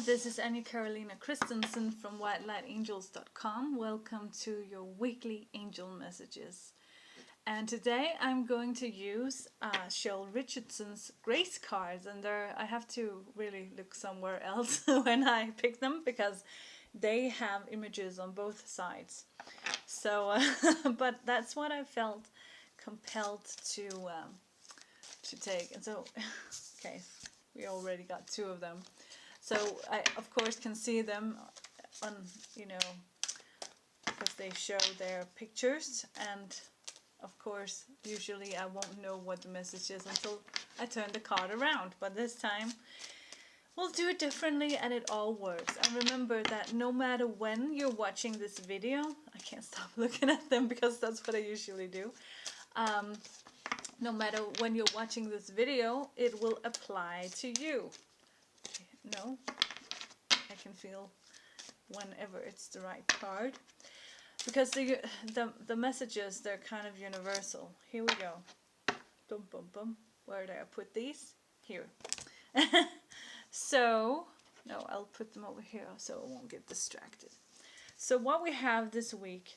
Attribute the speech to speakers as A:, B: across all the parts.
A: This is Annie Carolina Christensen from WhiteLightAngels.com. Welcome to your weekly angel messages. And today I'm going to use Cheryl Richardson's Grace cards, and I have to really look somewhere else when I pick them because they have images on both sides. So, but that's what I felt compelled to take. And so, okay, we already got two of them. So I, of course, can see them on, because they show their pictures. And, of course, usually I won't know what the message is until I turn the card around. But this time, we'll do it differently and it all works. And remember that no matter when you're watching this video, I can't stop looking at them because that's what I usually do. No matter when you're watching this video, it will apply to you. No, I can feel whenever it's the right card, because the messages, they're kind of universal. Here we go. Boom, boom, boom. Where did I put these? Here. So no, I'll put them over here so I won't get distracted. So what we have this week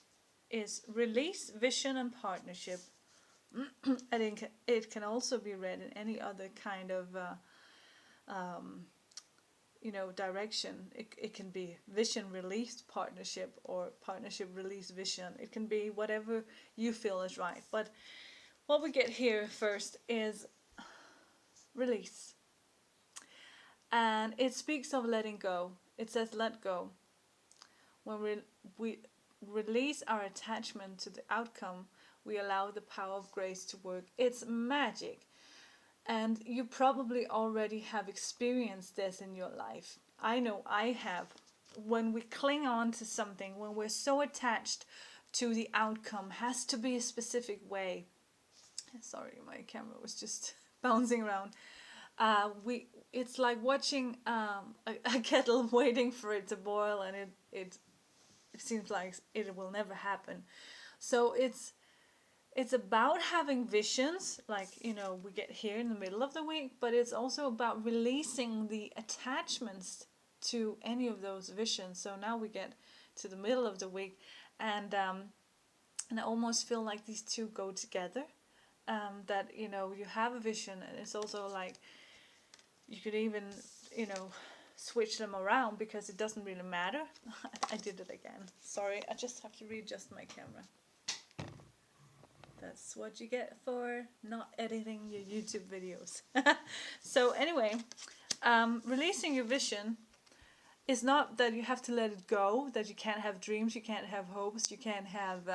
A: is release, vision, and partnership. I think it can also be read in any other kind of direction. It can be vision released partnership, or partnership release vision. It can be whatever you feel is right. But what we get here first is release. And it speaks of letting go. It says let go. When we release our attachment to the outcome, we allow the power of grace to work. It's magic. And you probably already have experienced this in your life. I know I have. When we cling on to something, when we're so attached to the outcome, has to be a specific way. Sorry, my camera was just bouncing around. It's like watching a kettle waiting for it to boil, and it seems like it will never happen. So it's about having visions, like, we get here in the middle of the week, but it's also about releasing the attachments to any of those visions. So now we get to the middle of the week, and I almost feel like these two go together. That, you have a vision, and it's also like you could even, switch them around because it doesn't really matter. I did it again. Sorry, I just have to readjust my camera. That's what you get for not editing your YouTube videos. So anyway, releasing your vision is not that you have to let it go, that you can't have dreams, you can't have hopes, you can't have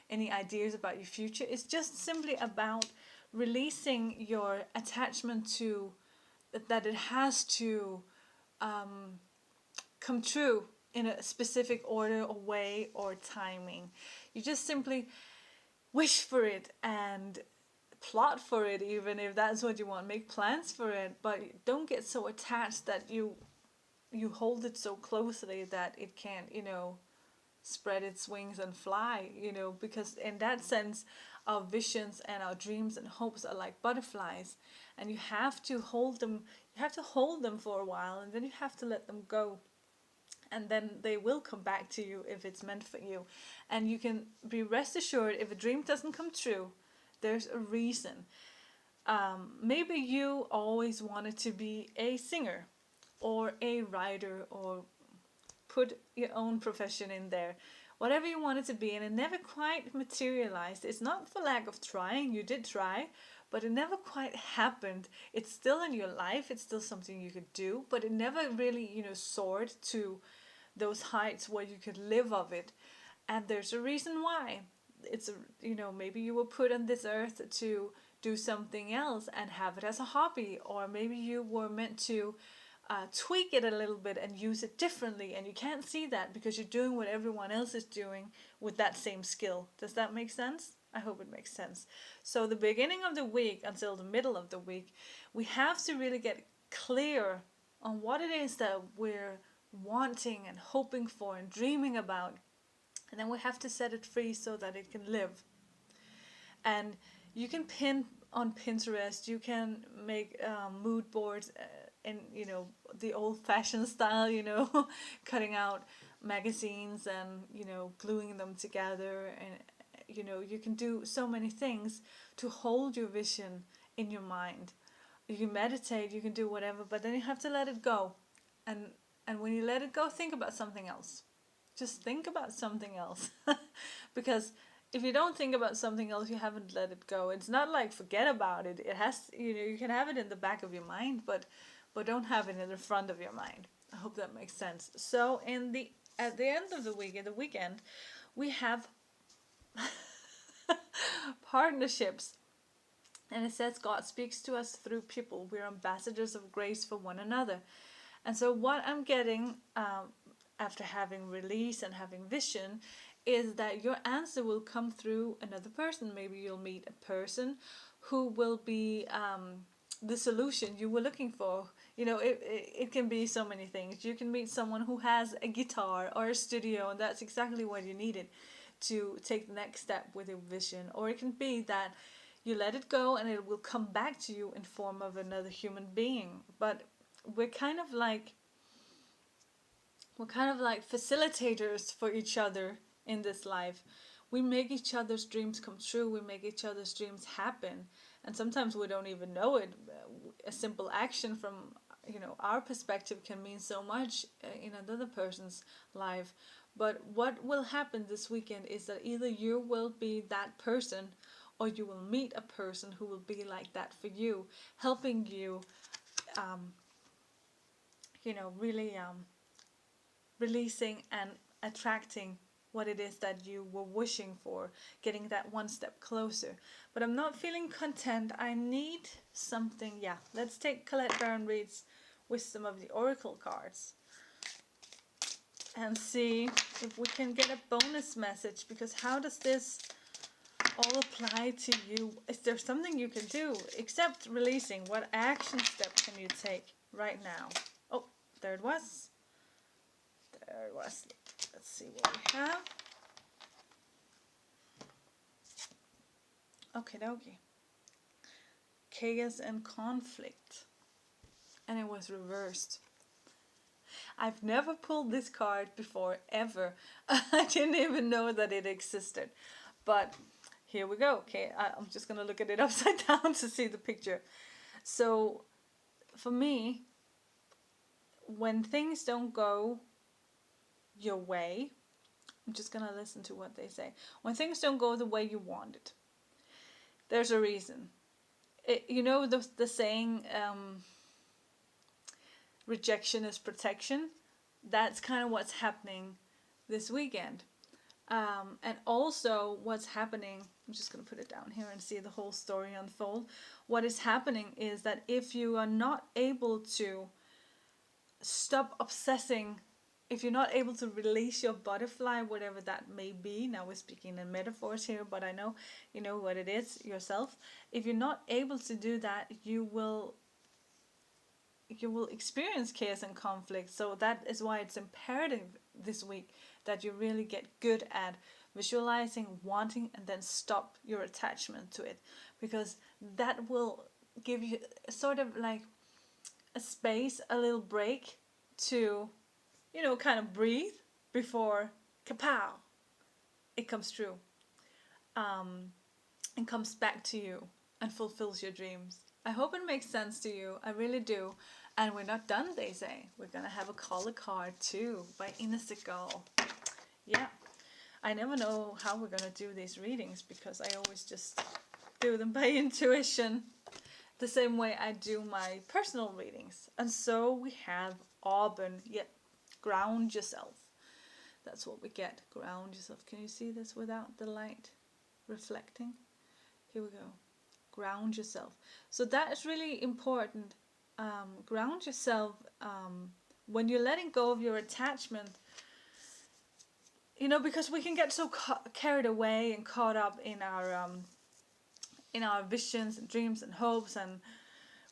A: any ideas about your future. It's just simply about releasing your attachment to that it has to come true in a specific order or way or timing. You just simply wish for it and plot for it, even if that's what you want. Make plans for it, but don't get so attached that you hold it so closely that it can't, spread its wings and fly, because in that sense our visions and our dreams and hopes are like butterflies, and you have to hold them for a while, and then you have to let them go. And then they will come back to you if it's meant for you. And you can be rest assured, if a dream doesn't come true, there's a reason. Maybe you always wanted to be a singer or a writer, or put your own profession in there. Whatever you wanted to be, and it never quite materialized. It's not for lack of trying. You did try, but it never quite happened. It's still in your life. It's still something you could do, but it never really, soared to those heights where you could live of it. And there's a reason why. It's maybe you were put on this earth to do something else and have it as a hobby, or maybe you were meant to tweak it a little bit and use it differently, and you can't see that because you're doing what everyone else is doing with that same skill. Does that make sense? I hope it makes sense. So the beginning of the week until the middle of the week, we have to really get clear on what it is that we're wanting and hoping for and dreaming about, and then we have to set it free so that it can live. And you can pin on Pinterest, you can make mood boards, in, the old-fashioned style, cutting out magazines and, gluing them together. And, you can do so many things to hold your vision in your mind. You can meditate, you can do whatever, but then you have to let it go. And when you let it go, think about something else. Just think about something else. Because if you don't think about something else, you haven't let it go. It's not like forget about it. It has, you can have it in the back of your mind, but don't have it in the front of your mind. I hope that makes sense. So at the end of the week, in the weekend, we have partnerships. And it says God speaks to us through people. We're ambassadors of grace for one another. And so what I'm getting after having release and having vision is that your answer will come through another person. Maybe you'll meet a person who will be the solution you were looking for. It can be so many things. You can meet someone who has a guitar or a studio, and that's exactly what you needed to take the next step with your vision. Or it can be that you let it go and it will come back to you in form of another human being. But we're kind of like facilitators for each other in this life. We make each other's dreams come true. We make each other's dreams happen. And sometimes we don't even know it. A simple action from our perspective can mean so much in another person's life. But what will happen this weekend is that either you will be that person, or you will meet a person who will be like that for you, helping you really releasing and attracting what it is that you were wishing for, getting that one step closer. But I'm not feeling content. I need something. Yeah, let's take Colette Baron Reid's Wisdom of the Oracle cards and see if we can get a bonus message, because how does this all apply to you? Is there something you can do except releasing? What action step can you take right now? Oh, there it was. There it was. Let's see what we have. Okay, dokie. Chaos and conflict. And it was reversed. I've never pulled this card before, ever. I didn't even know that it existed. But here we go. Okay, I'm just going to look at it upside down to see the picture. So, for me, when things don't go your way, I'm just going to listen to what they say. When things don't go the way you want it, there's a reason. The saying, rejection is protection. That's kind of what's happening this weekend. And also what's happening, I'm just going to put it down here and see the whole story unfold. What is happening is that if you are not able to stop obsessing, if you're not able to release your butterfly, whatever that may be, now we're speaking in metaphors here, but I know you know what it is yourself. If you're not able to do that, you will experience chaos and conflict. So that is why it's imperative this week that you really get good at visualizing, wanting, and then stop your attachment to it, because that will give you sort of like a space, a little break to kind of breathe before kapow, it comes true, and comes back to you and fulfills your dreams. I hope it makes sense to you. I really do. And we're not done, they say. We're gonna have a color card too by Inesigal. Yeah, I never know how we're gonna do these readings, because I always just do them by intuition, the same way I do my personal readings. And so we have Auburn. Yeah, ground yourself. That's what we get. Ground yourself. Can you see this without the light reflecting? Here we go. Ground yourself. So that is really important. Ground yourself when you're letting go of your attachment. Because we can get so carried away and caught up in our visions and dreams and hopes, and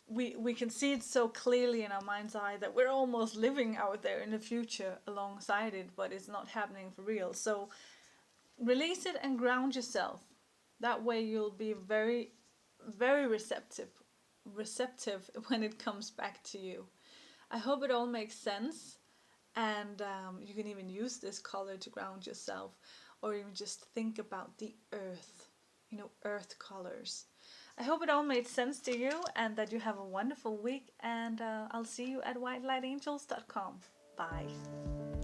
A: we can see it so clearly in our mind's eye that we're almost living out there in the future alongside it, but it's not happening for real. So release it and ground yourself. That way you'll be very, very receptive when it comes back to you. I hope it all makes sense, and you can even use this color to ground yourself, or even just think about the earth, earth colors. I hope it all made sense to you and that you have a wonderful week, and I'll see you at whitelight angels.com. Bye.